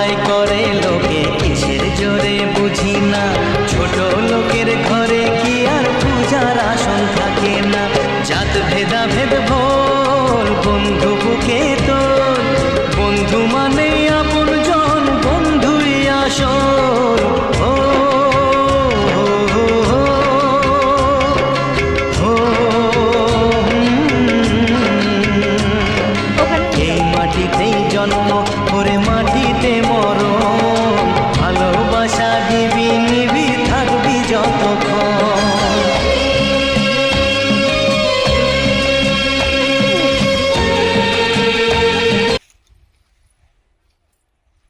বড়াই করে লোকে কিসের জোরে বুঝি না, ছোট লোকের ঘরে কি আর পূজার আসন থাকে না। জাত ভেদাভেদ ভোল বন্ধু বুকে তোর, বন্ধু মানে আপন জন, বন্ধুই আসল। ও এই মাটিতেই জন্ম